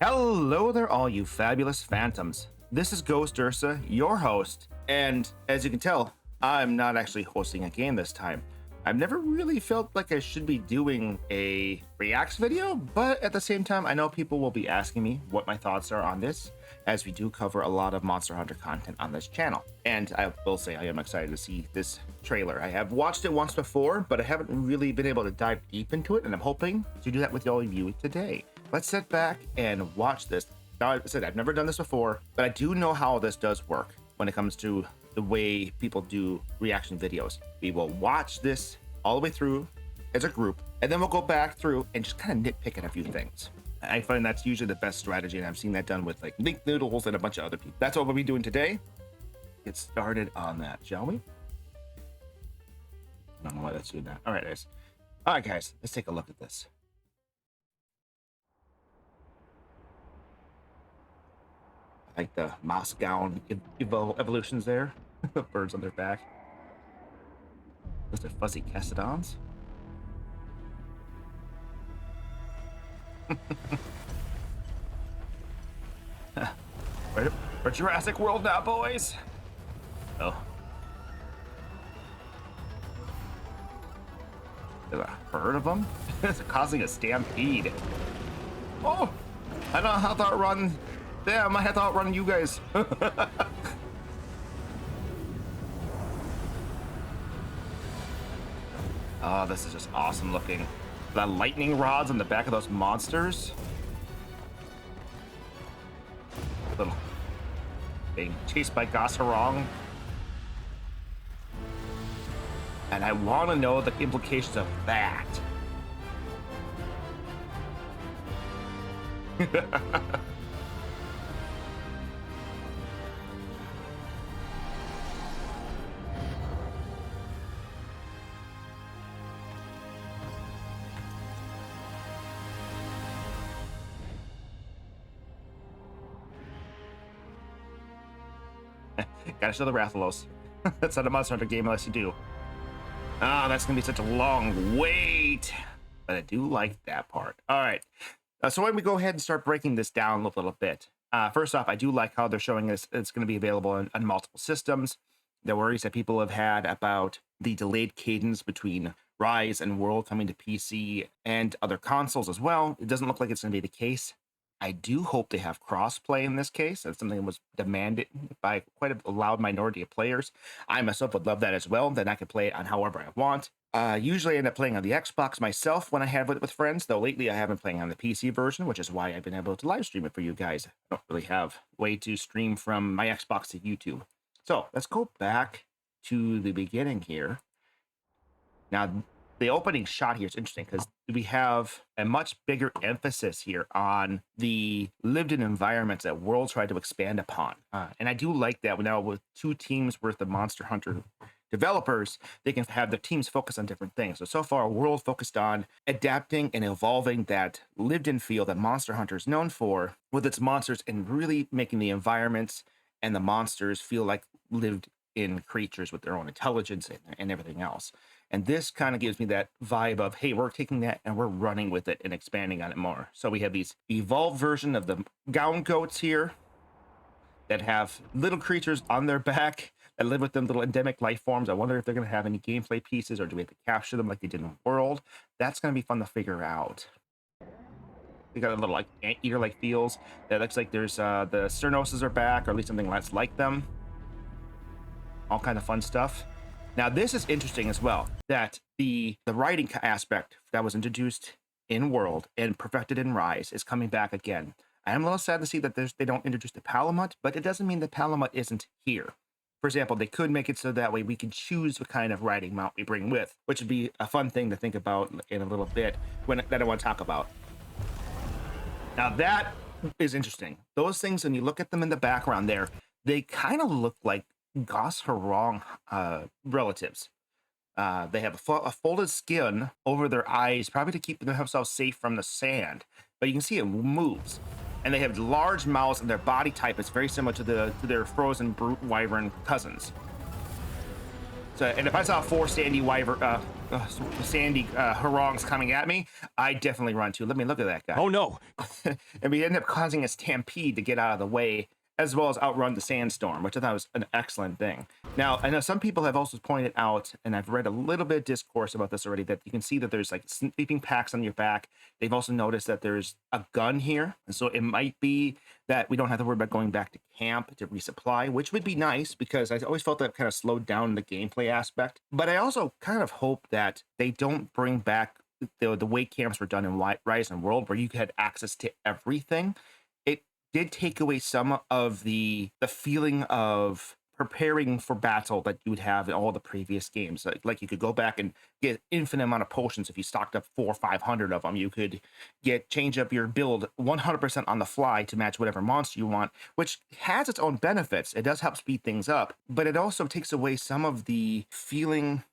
Hello there, all you fabulous phantoms. This is GhostUrsa, your host, and as you can tell, I'm not actually hosting a game this time. I've never really felt like I should be doing a reacts video, but at the same time, I know people will be asking me what my thoughts are on this, as we do cover a lot of Monster Hunter content on this channel. And I will say I am excited to see this trailer. I have watched it once before, but I haven't really been able to dive deep into it, and I'm hoping to do that with all of you today. Let's sit back and watch this. Now, I said I've never done this before, but I do know how this does work when it comes to the way people do reaction videos. We will watch this all the way through as a group, and then we'll go back through and just kind of nitpick at a few things. I find that's usually the best strategy, and I've seen that done with like Link Noodles and a bunch of other people. That's what we'll be doing today. Get started on that, shall we? I don't know why that's doing that. All right, guys. All right, guys, let's take a look at this. I like the moss gown evolutions there. Birds on their back. Those are fuzzy Cassidons. We're Jurassic World now, boys. Oh. There's a herd of them? It's causing a stampede. Oh! I don't know how to outrun them. I had to outrun you guys. Oh, this is just awesome looking. The lightning rods on the back of those monsters. Little being chased by GhostUrsa. And I want to know the implications of that. Gotta show the Rathalos. That's not a Monster Hunter game unless you do. Ah, that's gonna be such a long wait. But I do like that part. All right. So when we go ahead and start breaking this down a little bit. First off, I do like how they're showing us it's going to be available on multiple systems. The worries that people have had about the delayed cadence between Rise and World coming to PC and other consoles as well. It doesn't look like it's going to be the case. I do hope they have crossplay in this case. That's something that was demanded by quite a loud minority of players. I myself would love that as well. Then I could play it on however I want. Usually I end up playing on the Xbox myself when I have it with friends, though lately I have been playing on the PC version, which is why I've been able to live stream it for you guys. I don't really have a way to stream from my Xbox to YouTube. So let's go back to the beginning here. Now, the opening shot here is interesting because we have a much bigger emphasis here on the lived-in environments that World tried to expand upon. And I do like that now with 2 teams worth of Monster Hunter developers, they can have their teams focus on different things. So far, World focused on adapting and evolving that lived-in feel that Monster Hunter is known for with its monsters and really making the environments and the monsters feel like lived-in creatures with their own intelligence and everything else. And this kind of gives me that vibe of, hey, we're taking that and we're running with it and expanding on it more. So we have these evolved version of the gown goats here that have little creatures on their back that live with them, little endemic life forms. I wonder if they're going to have any gameplay pieces or do we have to capture them like they did in World? That's going to be fun to figure out. They got a little like anteater-like feels. That looks like there's the Sternoses are back, or at least something that's like them. All kind of fun stuff. Now, this is interesting as well, that the writing aspect that was introduced in World and perfected in Rise is coming back again. I am a little sad to see that they don't introduce the Palamut, but it doesn't mean the Palamut isn't here. For example, they could make it so that way we can choose what kind of riding mount we bring with, which would be a fun thing to think about in a little bit that I want to talk about. Now, that is interesting. Those things, when you look at them in the background there, they kind of look like GhostUrsa relatives. They have a folded skin over their eyes, probably to keep themselves safe from the sand. But you can see it moves. And they have large mouths, and their body type is very similar to their frozen brute wyvern cousins. So, and if I saw 4 sandy harangues coming at me, I definitely run too. Let me look at that guy. Oh no! And we ended up causing a stampede to get out of the way, as well as outrun the sandstorm, which I thought was an excellent thing. Now, I know some people have also pointed out, and I've read a little bit of discourse about this already, that you can see that there's like sleeping packs on your back. They've also noticed that there's a gun here. And so it might be that we don't have to worry about going back to camp to resupply, which would be nice because I always felt that kind of slowed down the gameplay aspect. But I also kind of hope that they don't bring back the way camps were done in Rise and World, where you had access to everything. It did take away some of the feeling of preparing for battle that you would have in all the previous games. Like you could go back and get infinite amount of potions if you stocked up 400 or 500 of them. You could change up your build 100% on the fly to match whatever monster you want, which has its own benefits. It does help speed things up, but it also takes away some of the feeling.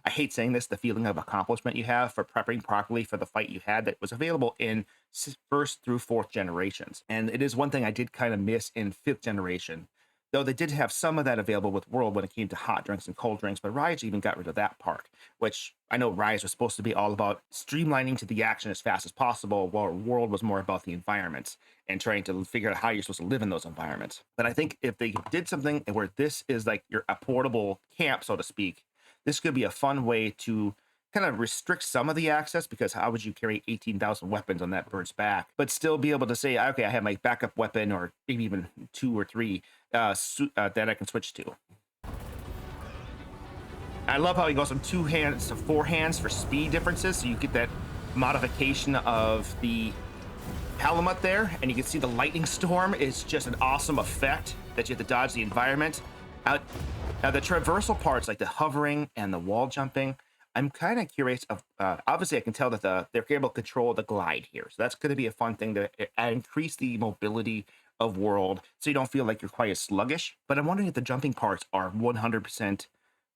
I hate saying this, the feeling of accomplishment you have for prepping properly for the fight you had that was available in 1st through 4th generations. And it is one thing I did kind of miss in 5th generation, though they did have some of that available with World when it came to hot drinks and cold drinks, but Rise even got rid of that part, which I know Rise was supposed to be all about streamlining to the action as fast as possible, while World was more about the environments and trying to figure out how you're supposed to live in those environments. But I think if they did something where this is like a portable camp, so to speak, this could be a fun way to kind of restrict some of the access, because how would you carry 18,000 weapons on that bird's back, but still be able to say, okay, I have my backup weapon, or maybe even 2 or 3 that I can switch to. I love how he goes from 2 hands to 4 hands for speed differences, so you get that modification of the Palamut there, and you can see the lightning storm is just an awesome effect that you have to dodge the environment. Now, the traversal parts, like the hovering and the wall jumping, I'm kind of curious of. Obviously, I can tell that they're able to control the glide here, so that's going to be a fun thing to increase the mobility of World, so you don't feel like you're quite as sluggish. But I'm wondering if the jumping parts are 100%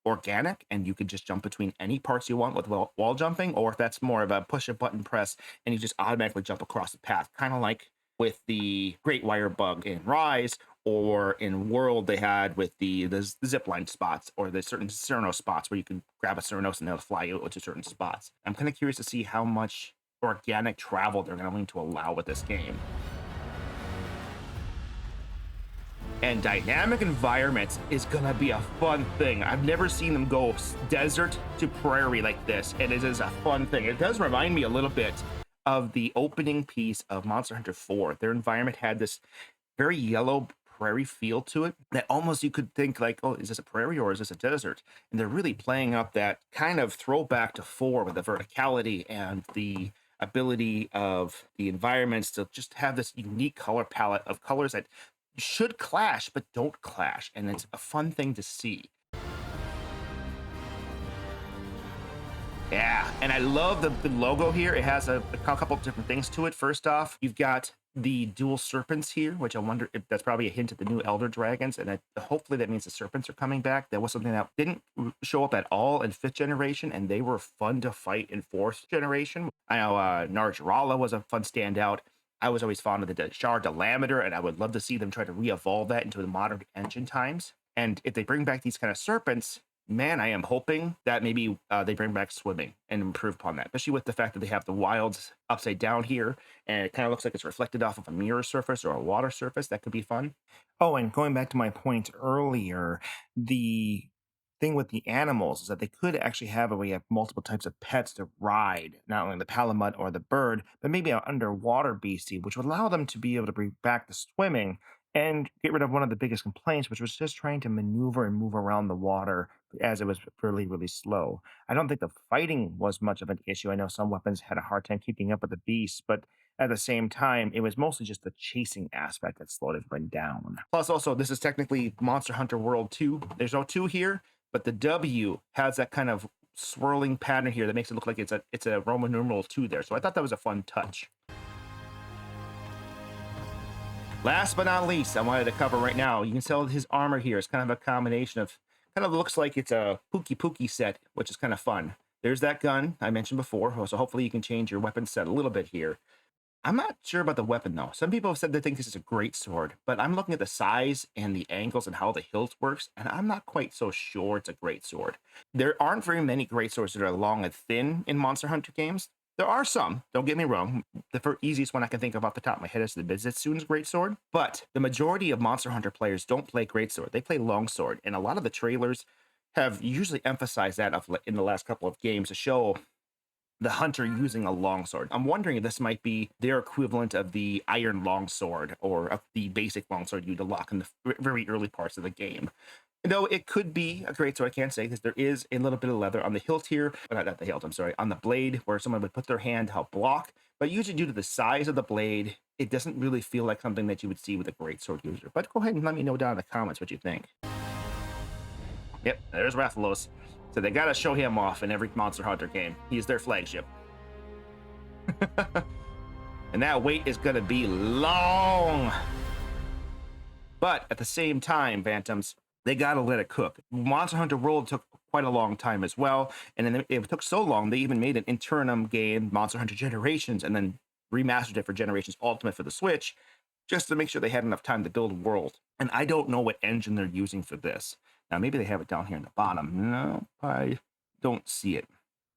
organic, and you could just jump between any parts you want with wall jumping, or if that's more of a push a button press and you just automatically jump across the path, kind of like with the Great Wire Bug in Rise, or in World they had with the zipline spots, or the certain Cernos spots where you can grab a Cernos and they'll fly you to certain spots. I'm kind of curious to see how much organic travel they're going to allow with this game. And dynamic environments is going to be a fun thing. I've never seen them go desert to prairie like this, and it is a fun thing. It does remind me a little bit of the opening piece of Monster Hunter 4. Their environment had this very yellow prairie feel to it that almost you could think like, oh, is this a prairie or is this a desert? And they're really playing up that kind of throwback to 4 with the verticality and the ability of the environments to just have this unique color palette of colors that should clash but don't clash, and it's a fun thing to see. Yeah, and I love the logo here. It has a couple of different things to it. First off, you've got the dual serpents here, which I wonder if that's probably a hint at the new Elder Dragons, and hopefully that means the serpents are coming back. That was something that didn't show up at all in 5th generation, and they were fun to fight in 4th generation. I know Narjarala was a fun standout. I was always fond of the Shard Delameter, and I would love to see them try to re-evolve that into the modern engine times. And if they bring back these kind of serpents, man, I am hoping that maybe they bring back swimming and improve upon that, especially with the fact that they have the wilds upside down here, and it kind of looks like it's reflected off of a mirror surface or a water surface. That could be fun. Oh, and going back to my point earlier, the thing with the animals is that they could actually have where you have multiple types of pets to ride, not only the palamut or the bird, but maybe an underwater beastie, which would allow them to be able to bring back the swimming and get rid of one of the biggest complaints, which was just trying to maneuver and move around the water as it was really, really slow. I don't think the fighting was much of an issue. I know some weapons had a hard time keeping up with the beasts, but at the same time, it was mostly just the chasing aspect that slowed everyone down. Plus, also, this is technically Monster Hunter World 2. There's no 2 here, but the W has that kind of swirling pattern here that makes it look like it's a Roman numeral 2 there. So I thought that was a fun touch. Last but not least, I wanted to cover right now, you can tell his armor here is kind of a combination of, kind of looks like it's a Pookie set, which is kind of fun. There's that gun I mentioned before, so hopefully you can change your weapon set a little bit here. I'm not sure about the weapon though. Some people have said they think this is a great sword, but I'm looking at the size and the angles and how the hilt works, and I'm not quite so sure it's a great sword. There aren't very many great swords that are long and thin in Monster Hunter games. There are some, don't get me wrong. The easiest one I can think of off the top of my head is the Bizetsu's greatsword, but the majority of Monster Hunter players don't play greatsword. They play longsword, and a lot of the trailers have usually emphasized that in the last couple of games to show the hunter using a longsword. I'm wondering if this might be their equivalent of the iron longsword or of the basic longsword you'd lock in the very early parts of the game. Though it could be a great sword, I can't say, because there is a little bit of leather on the hilt here, not the hilt, I'm sorry, on the blade where someone would put their hand to help block. But usually due to the size of the blade, it doesn't really feel like something that you would see with a great sword user. But go ahead and let me know down in the comments what you think. Yep, there's Rathalos. So they gotta show him off in every Monster Hunter game. He's their flagship. And that wait is gonna be long. But at the same time, Phantoms, they gotta let it cook. Monster Hunter World took quite a long time as well. And then it took so long, they even made an interim game, Monster Hunter Generations, and then remastered it for Generations Ultimate for the Switch, just to make sure they had enough time to build a world. And I don't know what engine they're using for this. Now, maybe they have it down here in the bottom. No, I don't see it.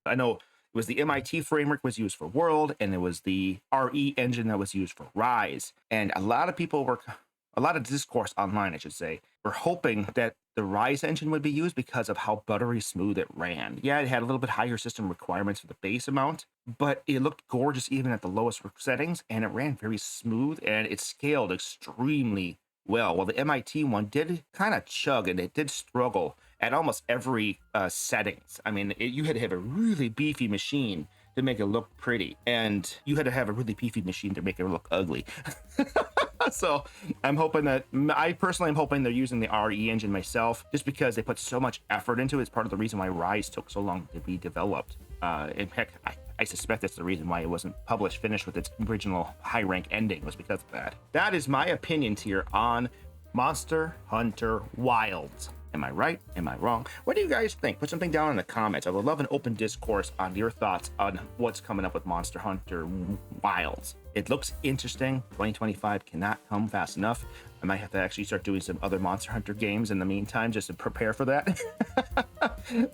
I know it was the MIT framework was used for World, and it was the RE engine that was used for Rise. And a lot of discourse online, I should say, were hoping that the Rise engine would be used because of how buttery smooth it ran. Yeah, it had a little bit higher system requirements for the base amount, but it looked gorgeous even at the lowest settings, and it ran very smooth, and it scaled extremely well. The MIT one did kind of chug, and it did struggle at almost every settings. I mean, you had to have a really beefy machine to make it look pretty, and you had to have a really beefy machine to make it look ugly. So I personally am hoping they're using the RE engine myself, just because they put so much effort into it. It's part of the reason why Rise took so long to be developed. In fact, I suspect that's the reason why it wasn't finished with its original high rank ending, was because of that. That is my opinions here on Monster Hunter Wilds. Am I right? Am I wrong? What do you guys think? Put something down in the comments. I would love an open discourse on your thoughts on what's coming up with Monster Hunter Wilds. It looks interesting. 2025 cannot come fast enough. I might have to actually start doing some other Monster Hunter games in the meantime just to prepare for that.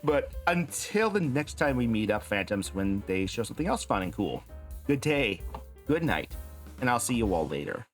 But until the next time we meet up, Phantoms, when they show something else fun and cool, good day, good night, and I'll see you all later.